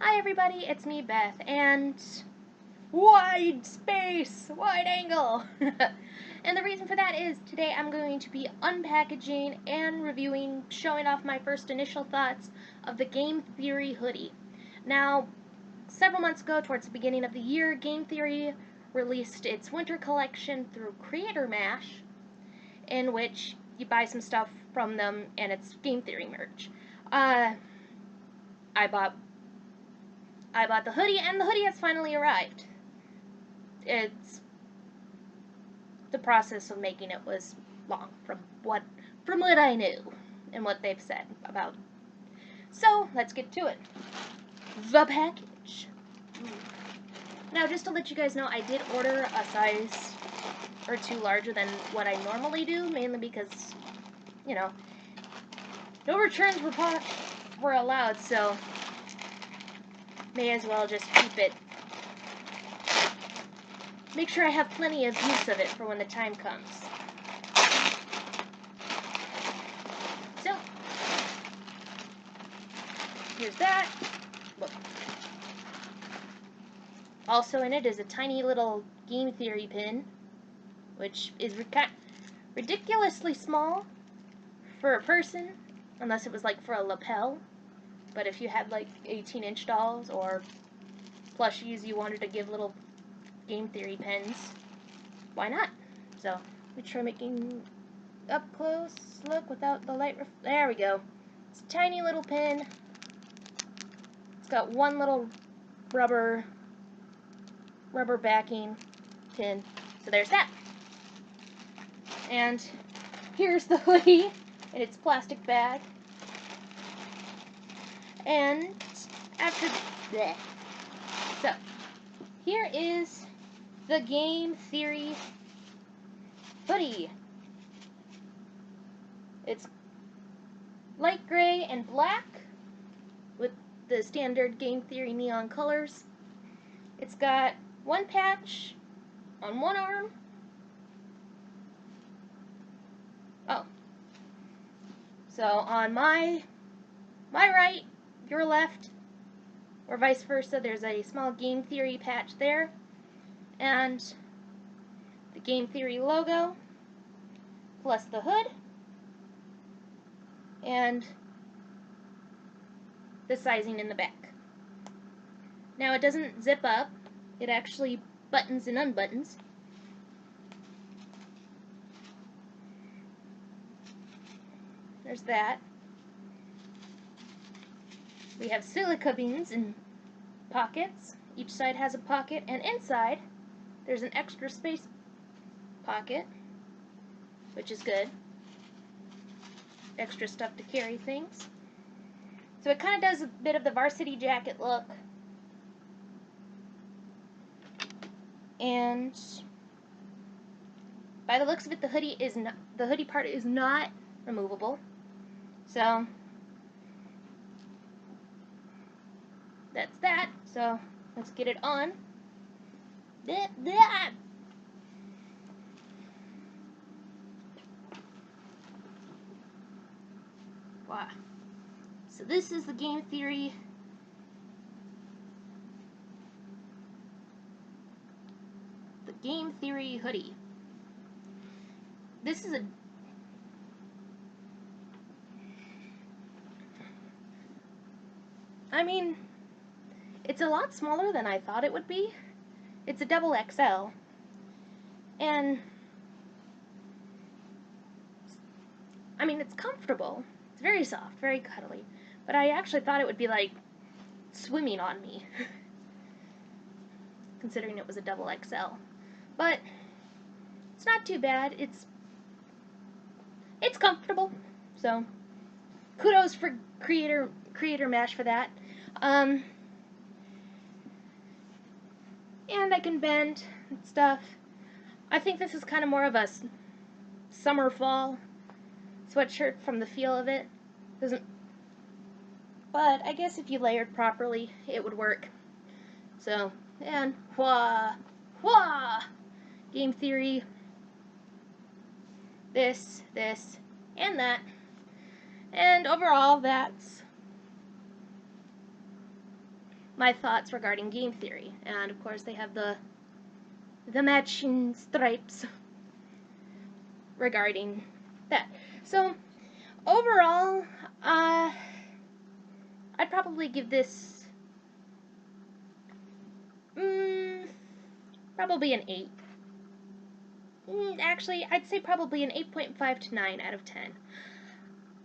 Hi everybody, it's me Beth, and wide space, wide angle. And the reason for that is today I'm going to be unpackaging and reviewing, showing off my first initial thoughts of the Game Theory hoodie. Now, several months ago, towards the beginning of the year, Game Theory released its winter collection through Creator Mash, in which you buy some stuff from them and it's Game Theory merch. I bought the hoodie, and the hoodie has finally arrived. The process of making it was long, from what I knew and what they've said about. So let's get to it. The package. Now, just to let you guys know, I did order a size or two larger than what I normally do, mainly because, you know, no returns were allowed, so may as well just keep it. Make sure I have plenty of use of it for when the time comes. So, here's that. Look. Also in it is a tiny little Game Theory pin, which is ridiculously small for a person, unless it was like for a lapel. But if you had like 18-inch dolls or plushies you wanted to give little Game Theory pens, why not? So we try making up close look without the light. There we go. It's a tiny little pin. It's got one little rubber backing pin. So there's that. And here's the hoodie in its plastic bag. And after that, so here is the Game Theory hoodie. It's light gray and black with the standard Game Theory neon colors. It's got one patch on one arm. Oh. So on my right, your left, or vice versa, there's a small Game Theory patch there, and the Game Theory logo, plus the hood, and the sizing in the back. Now it doesn't zip up, it actually buttons and unbuttons. There's that. We have silica beans in pockets. Each side has a pocket, and inside there's an extra space pocket, which is good. Extra stuff to carry things. So it kind of does a bit of the varsity jacket look. And by the looks of it, the hoodie part is not removable. So that's that. So let's get it on. Wow. So this is the Game Theory hoodie. This is it's a lot smaller than I thought it would be. It's a double XL. And it's comfortable. It's very soft, very cuddly. But I actually thought it would be like swimming on me, considering it was a double XL. But it's not too bad. It's comfortable. So kudos for Creator Mash for that. And I can bend and stuff. I think this is kind of more of a summer fall sweatshirt from the feel of it. But I guess if you layered properly, it would work. So, and wah, Game Theory, this, and that. And overall, that's my thoughts regarding game theory. And of course they have the matching stripes regarding that. So overall, I'd probably give this probably an 8. Actually, I'd say probably an 8.5 to 9 out of 10.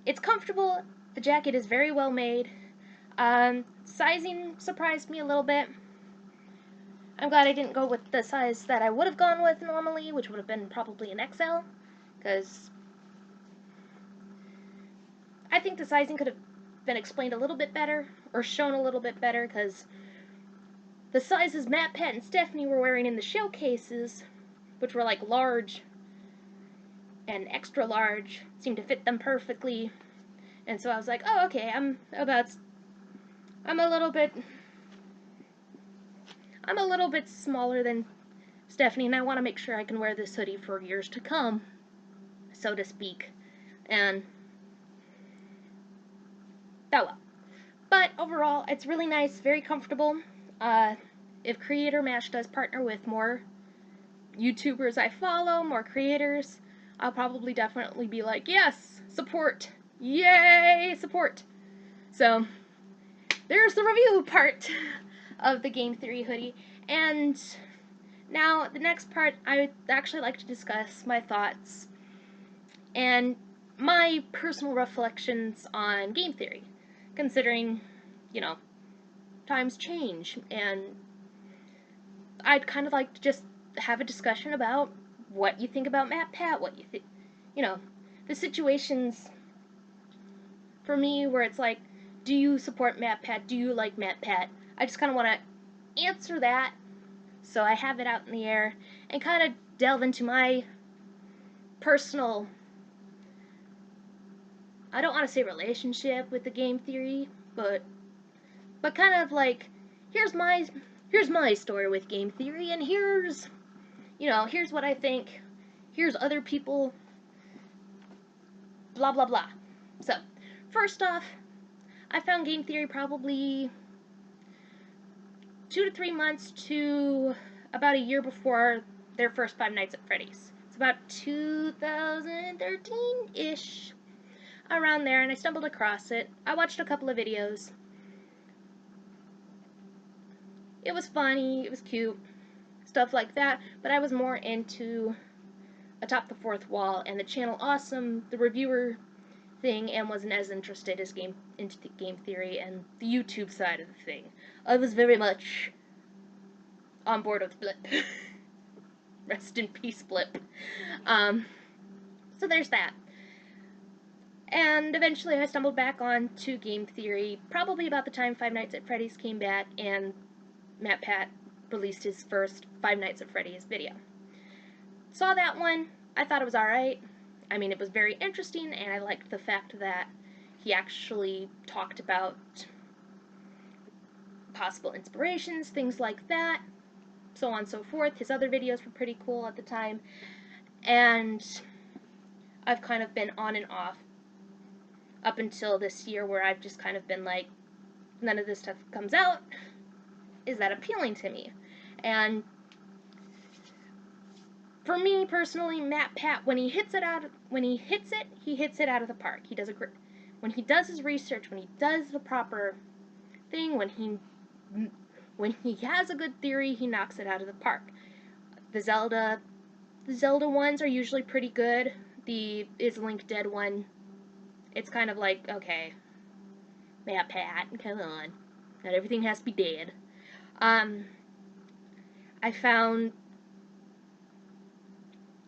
It's comfortable. The jacket is very well made. Sizing surprised me a little bit. I'm glad I didn't go with the size that I would have gone with normally, which would have been probably an XL, because I think the sizing could have been explained a little bit better, or shown a little bit better, because the sizes Matt, Pat, and Stephanie were wearing in the showcases, which were like large and extra large, seemed to fit them perfectly. And so I was like, oh, okay, I'm a little bit smaller than Stephanie, and I want to make sure I can wear this hoodie for years to come, so to speak. And oh well. But overall, it's really nice, very comfortable. If Creator Mash does partner with more YouTubers I follow, more creators, I'll probably definitely be like, yes, support, yay, support. So there's the review part of the Game Theory hoodie. And now the next part, I would actually like to discuss my thoughts and my personal reflections on game theory, considering, you know, times change, and I'd kind of like to just have a discussion about what you think about Matt Pat, what you think, you know, the situations for me where it's like, do you support Matt Pat, do you like Matt Pat? I just kind of want to answer that, so I have it out in the air, and kind of delve into my personal, I don't want to say relationship with the game theory, but kind of like, here's my story with game theory, and here's what I think, here's other people, blah blah blah. So, first off, I found game theory probably 2 to 3 months to about a year before their first Five Nights at Freddy's. It's about 2013-ish, around there, and I stumbled across it. I watched a couple of videos. It was funny, it was cute, stuff like that, but I was more into Atop the Fourth Wall and the channel Awesome, the reviewer thing, and wasn't as interested into the game theory and the YouTube side of the thing. I was very much on board with Blip. Rest in peace, Blip. So there's that. And eventually I stumbled back onto game theory, probably about the time Five Nights at Freddy's came back and Matt Pat released his first Five Nights at Freddy's video. Saw that one, I thought it was alright. I mean, it was very interesting, and I liked the fact that he actually talked about possible inspirations, things like that, so on and so forth. His other videos were pretty cool at the time, and I've kind of been on and off up until this year, where I've just kind of been like, none of this stuff comes out. Is that appealing to me? And for me personally, Matt Pat, when he hits it, he hits it out of the park. He does when he does his research, when he does the proper thing, when he has a good theory, he knocks it out of the park. The Zelda ones are usually pretty good. The Is Link Dead one, it's kind of like, okay, Matt Pat, come on, not everything has to be dead. I found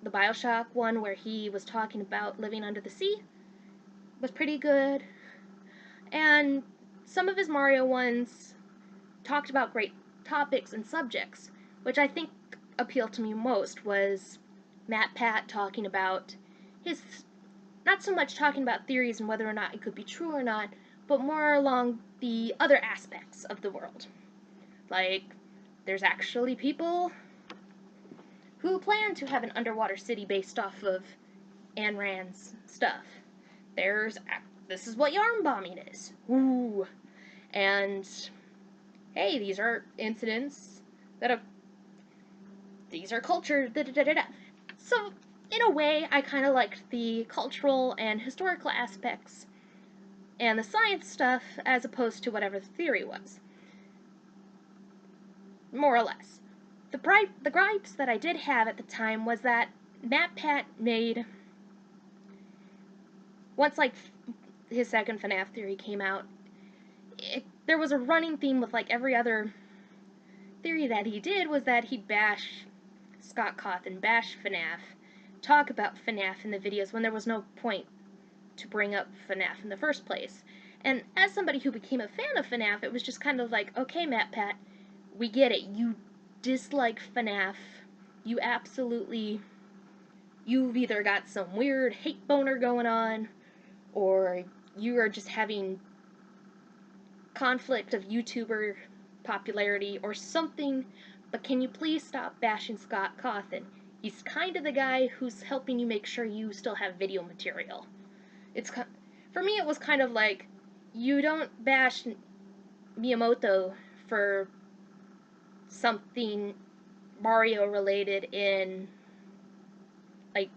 the BioShock one, where he was talking about living under the sea, was pretty good. And some of his Mario ones talked about great topics and subjects, which I think appealed to me most was Matt Pat talking about his, not so much talking about theories and whether or not it could be true or not, but more along the other aspects of the world. Like, there's actually people who plan to have an underwater city based off of Ayn Rand's stuff. This is what yarn bombing is. Ooh. And hey, these are incidents that have, these are culture, da da da da da. So, in a way, I kind of liked the cultural and historical aspects and the science stuff as opposed to whatever the theory was. More or less. The gripes that I did have at the time was that MatPat made, once like his second FNAF theory came out, there was a running theme with like every other theory that he did was that he'd bash Scott Cawthon, bash FNAF, talk about FNAF in the videos when there was no point to bring up FNAF in the first place. And as somebody who became a fan of FNAF, it was just kind of like, okay, MatPat, we get it. You dislike FNAF. You absolutely, you've either got some weird hate boner going on, or you are just having conflict of YouTuber popularity or something, but can you please stop bashing Scott Cawthon? He's kind of the guy who's helping you make sure you still have video material. It's, for me, it was kind of like, you don't bash Miyamoto for something Mario related in like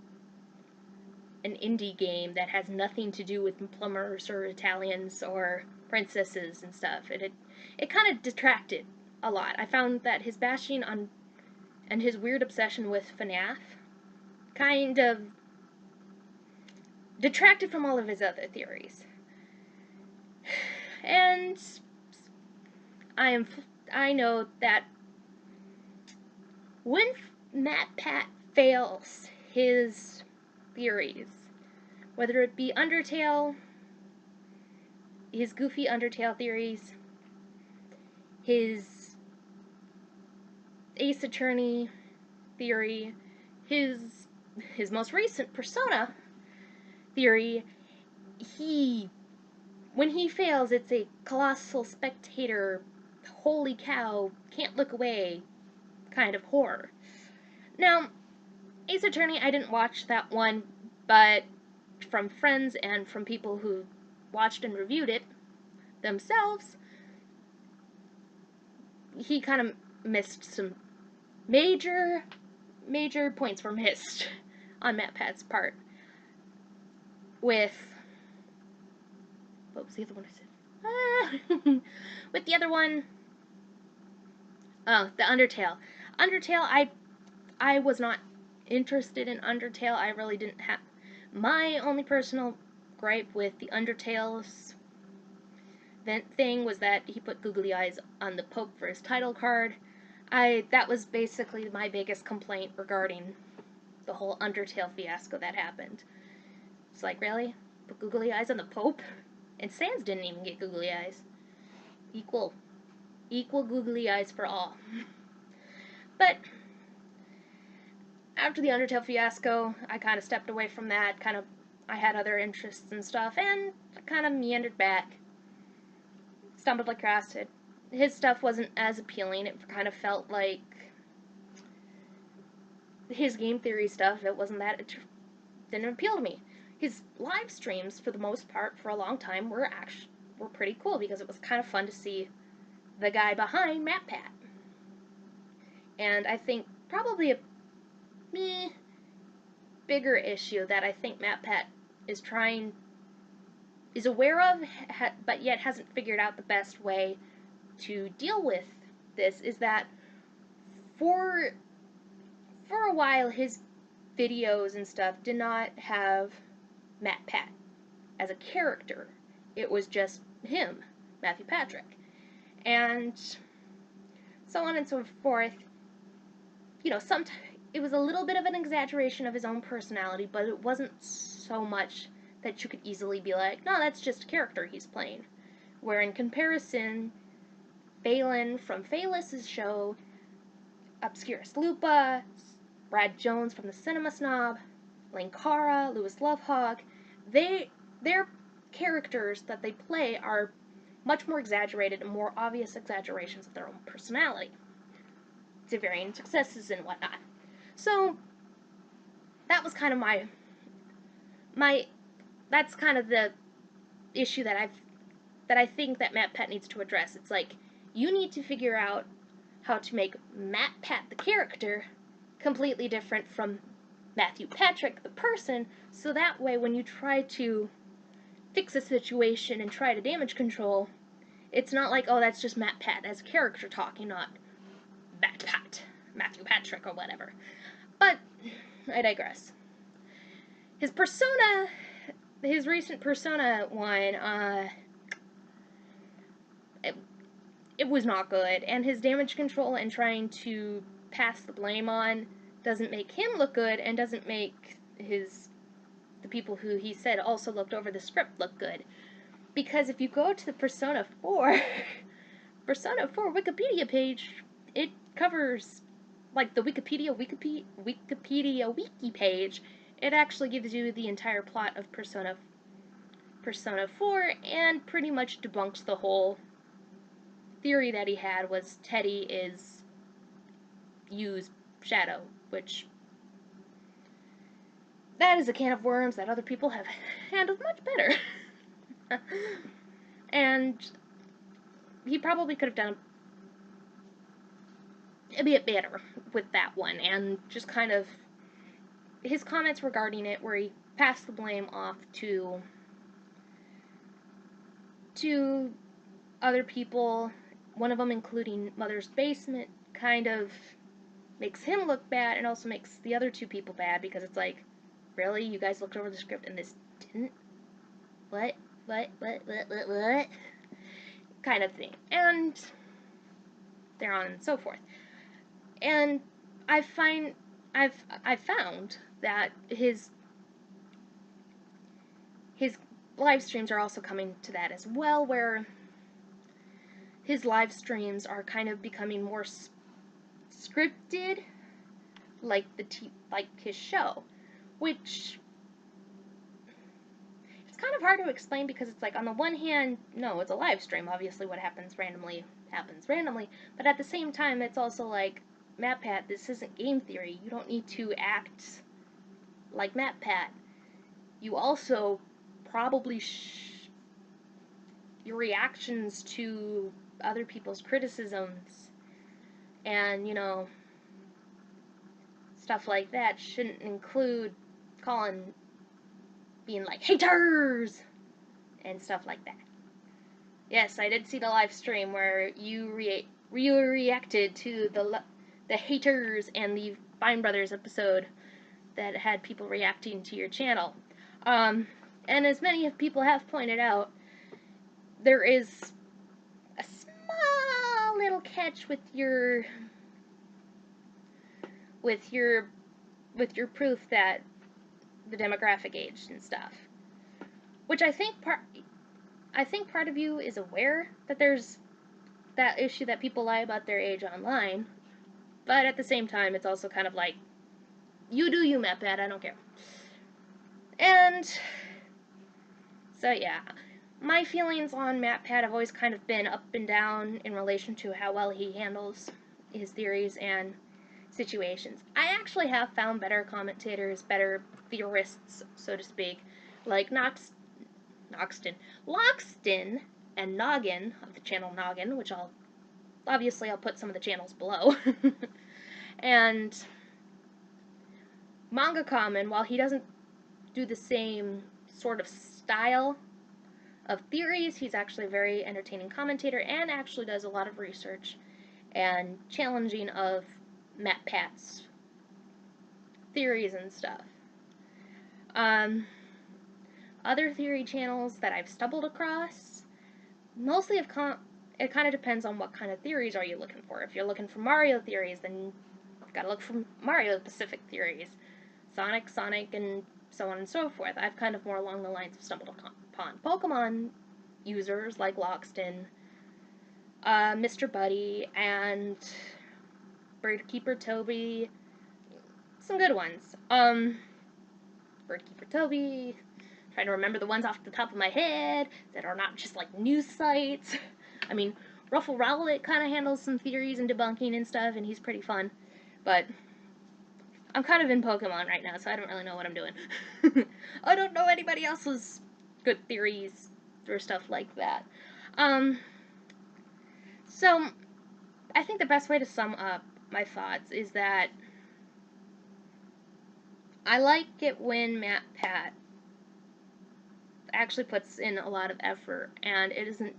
an indie game that has nothing to do with plumbers or Italians or princesses and stuff. It kind of detracted a lot. I found that his bashing on and his weird obsession with FNAF kind of detracted from all of his other theories. And I know that when MatPat fails his theories, whether it be Undertale, his goofy Undertale theories, his Ace Attorney theory, his most recent Persona theory, when he fails, it's a colossal spectator, holy cow, can't look away kind of horror. Now, Ace Attorney, I didn't watch that one, but from friends and from people who watched and reviewed it themselves, he kind of missed some major points were missed on MatPat's part. With, what was the other one I said? With the other one, oh, the Undertale. Undertale, I was not interested in Undertale. I really didn't have, my only personal gripe with the Undertale's thing was that he put googly eyes on the Pope for his title card. That was basically my biggest complaint regarding the whole Undertale fiasco that happened. It's like, really? Put googly eyes on the Pope? And Sans didn't even get googly eyes. Equal googly eyes for all. But after the Undertale fiasco, I kind of stepped away from that. I had other interests and stuff, and I kind of meandered back. Stumbled across it. His stuff wasn't as appealing. It kind of felt like his game theory stuff. It wasn't that. It didn't appeal to me. His live streams, for the most part, for a long time, were pretty cool because it was kind of fun to see the guy behind MatPat. And I think probably a bigger issue that I think MatPat is aware of, but yet hasn't figured out the best way to deal with this, is that for a while his videos and stuff did not have MatPat as a character. It was just him, Matthew Patrick. And so on and so forth. You know, it was a little bit of an exaggeration of his own personality, but it wasn't so much that you could easily be like, no, that's just a character he's playing. Where in comparison, Phelan from Phaelus' show, Obscurus Lupa, Brad Jones from the Cinema Snob, Linkara, Louis Lovehog, their characters that they play are much more exaggerated and more obvious exaggerations of their own personality, to varying successes and whatnot. So that was kind of that's kind of the issue that I think that MatPat needs to address. It's like, You need to figure out how to make MatPat the character completely different from Matthew Patrick the person, so that way when you try to fix a situation and try to damage control, it's not like, oh, that's just MatPat as a character talking, not MatPat, Matthew Patrick or whatever. But I digress. His persona, his recent Persona one, it was not good, and his damage control and trying to pass the blame on doesn't make him look good, and doesn't make the people who he said also looked over the script look good. Because if you go to the Persona 4 Persona 4 Wikipedia page, it covers, like, the Wikipedia wiki page. It actually gives you the entire plot of Persona 4 and pretty much debunks the whole theory that he had was Teddy is Yu's shadow, which that is a can of worms that other people have handled much better. And he probably could have done a bit better with that one, and just kind of his comments regarding it where he passed the blame off to other people, one of them including Mother's Basement, kind of makes him look bad and also makes the other two people bad, because it's like, really? You guys looked over the script and this didn't? What? Kind of thing. And there on and so forth. And I've found that his live streams are also coming to that as well, where his live streams are kind of becoming more scripted, like his show, which it's kind of hard to explain, because it's like, on the one hand, no, it's a live stream, obviously what happens randomly, but at the same time, it's also like, MatPat, this isn't game theory, you don't need to act like MatPat. You also probably your reactions to other people's criticisms and, you know, stuff like that shouldn't include being like, haters! And stuff like that. Yes, I did see the live stream where you reacted to the haters and the Fine Brothers episode that had people reacting to your channel. And as many people have pointed out, there is a small little catch with your proof that the demographic age and stuff, which I think part of you is aware that there's that issue that people lie about their age online, but at the same time, it's also kind of like, you do you, MatPat, I don't care. And so yeah, my feelings on MatPat have always kind of been up and down in relation to how well he handles his theories and situations. I actually have found better commentators, better theorists, so to speak, like Loxton and Noggin of the channel Noggin, which I'll put some of the channels below. And Manga Common, while he doesn't do the same sort of style of theories, he's actually a very entertaining commentator and actually does a lot of research and challenging of MatPat's theories and stuff. Other theory channels that I've stumbled across mostly it kind of depends on what kind of theories are you looking for. If you're looking for Mario theories, then you've got to look for Mario-specific theories. Sonic, and so on and so forth. I've kind of more along the lines of stumbled upon Pokemon users like Loxton, Mr. Buddy, and Birdkeeper Toby. Some good ones. Birdkeeper Toby. Trying to remember the ones off the top of my head that are not just like news sites. I mean, Ruffle Rowlet kind of handles some theories and debunking and stuff, and he's pretty fun. But I'm kind of in Pokemon right now, so I don't really know what I'm doing. I don't know anybody else's good theories or stuff like that. So, I think the best way to sum up my thoughts is that I like it when MatPat actually puts in a lot of effort, and it isn't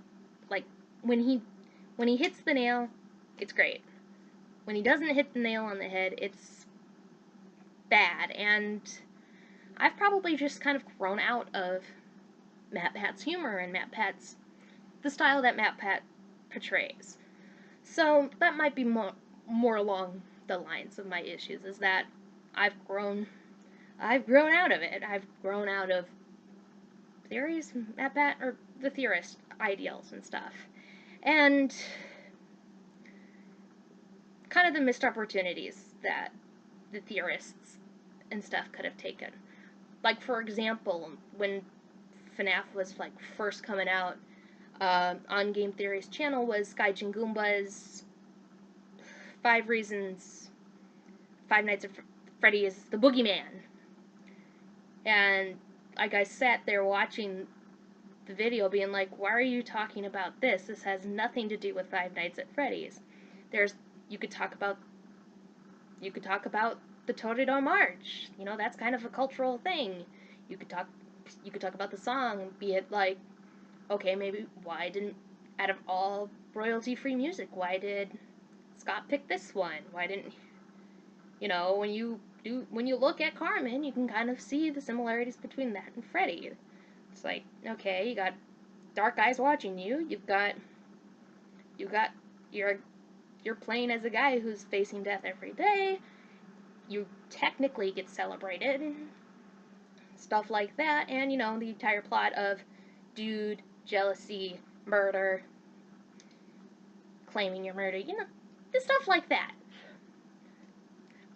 like when he hits the nail, it's great. When he doesn't hit the nail on the head, it's bad. And I've probably just kind of grown out of MatPat's humor and the style that MatPat portrays. So that might be more along the lines of my issues, is that I've grown out of it. I've grown out of theories, MatPat, or the Theorist ideals and stuff. And kind of the missed opportunities that the Theorists and stuff could have taken. Like, for example, when FNAF was like first coming out, on Game Theory's channel was Gaijin Goomba's 5 Reasons Five Nights at Freddy is the Boogeyman. And like I sat there watching the video being like, why are you talking about this? This has nothing to do with Five Nights at Freddy's. You could talk about the Toreador March. You know, that's kind of a cultural thing. You could talk about the song, be it like, okay, maybe out of all royalty-free music, why did Scott pick this one? Why didn't, when you look at Carmen, you can kind of see the similarities between that and Freddy. It's like, okay, you got dark eyes watching you. You're playing as a guy who's facing death every day. You technically get celebrated and stuff like that. And, the entire plot of dude, jealousy, murder, claiming your murder, the stuff like that.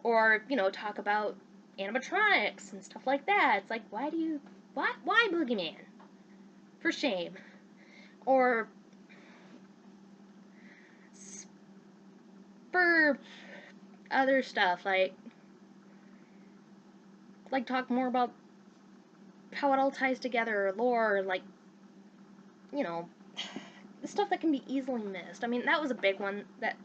Or, talk about animatronics and stuff like that. It's like, why Boogeyman? For shame. Or spur other stuff, like talk more about how it all ties together, lore, like, the stuff that can be easily missed. I mean, that was a big one that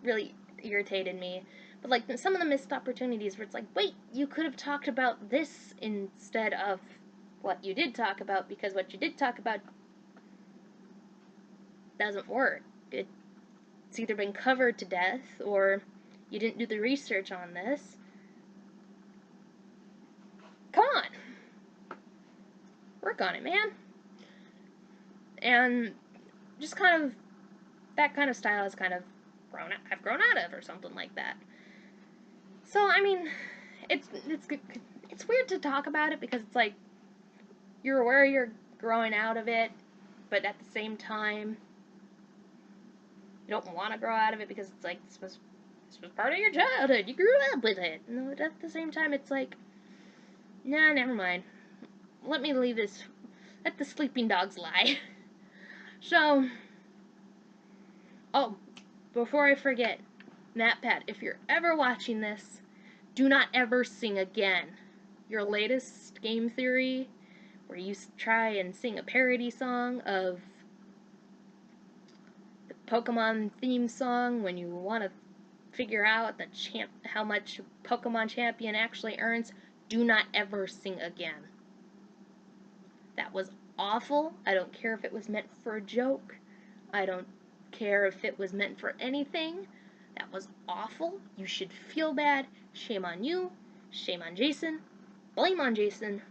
really irritated me. But, like, some of the missed opportunities where it's like, wait, you could have talked about this instead of what you did talk about, because what you did talk about doesn't work. It's either been covered to death, or you didn't do the research on this. Come on! Work on it, man. And just kind of, that kind of style is kind of I've grown out of, or something like that. So, I mean, it's weird to talk about it, because it's like, you're aware you're growing out of it, but at the same time, you don't want to grow out of it, because it's like, this was part of your childhood, you grew up with it. And at the same time, it's like, nah, never mind. Let me leave this, let the sleeping dogs lie. So, oh, before I forget, MatPat, if you're ever watching this, do not ever sing again. Your latest game theory, where you try and sing a parody song of the Pokemon theme song when you want to figure out how much Pokemon champion actually earns, do not ever sing again. That was awful. I don't care if it was meant for a joke. I don't care if it was meant for anything. That was awful. You should feel bad. Shame on you. Shame on Jason. Blame on Jason.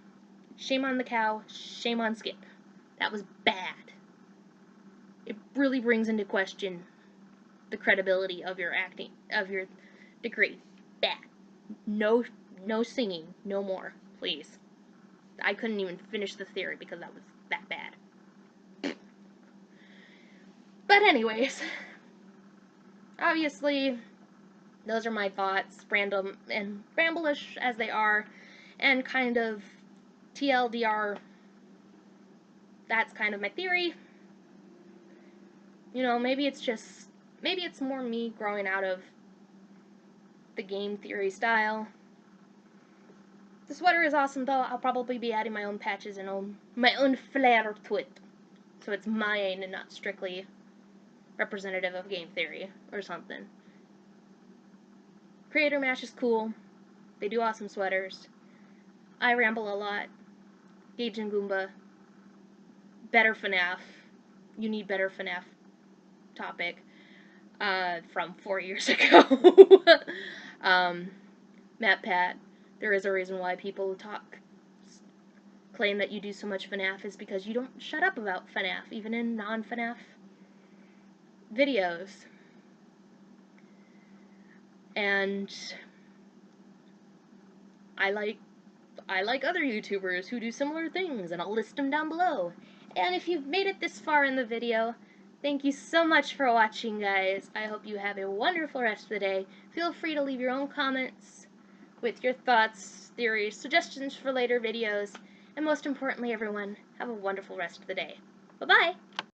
Shame on the cow. Shame on Skip. That was bad. It really brings into question the credibility of your acting, of your degree. Bad. No singing. No more. Please. I couldn't even finish the theory because that was that bad. But anyways, obviously, those are my thoughts, random and ramblish as they are, and kind of TLDR, that's kind of my theory. Maybe it's more me growing out of the game theory style. The sweater is awesome, though. I'll probably be adding my own patches and my own flair to it, so it's mine and not strictly representative of game theory or something. Creator Mash is cool. They do awesome sweaters. I ramble a lot. Gage and Goomba. Better FNAF. You need better FNAF topic. From 4 years ago. Matt Pat. There is a reason why people claim that you do so much FNAF is because you don't shut up about FNAF, even in non-FNAF videos. And I like other YouTubers who do similar things, and I'll list them down below. And if you've made it this far in the video, thank you so much for watching, guys. I hope you have a wonderful rest of the day. Feel free to leave your own comments with your thoughts, theories, suggestions for later videos, and most importantly, everyone, have a wonderful rest of the day. Bye-bye!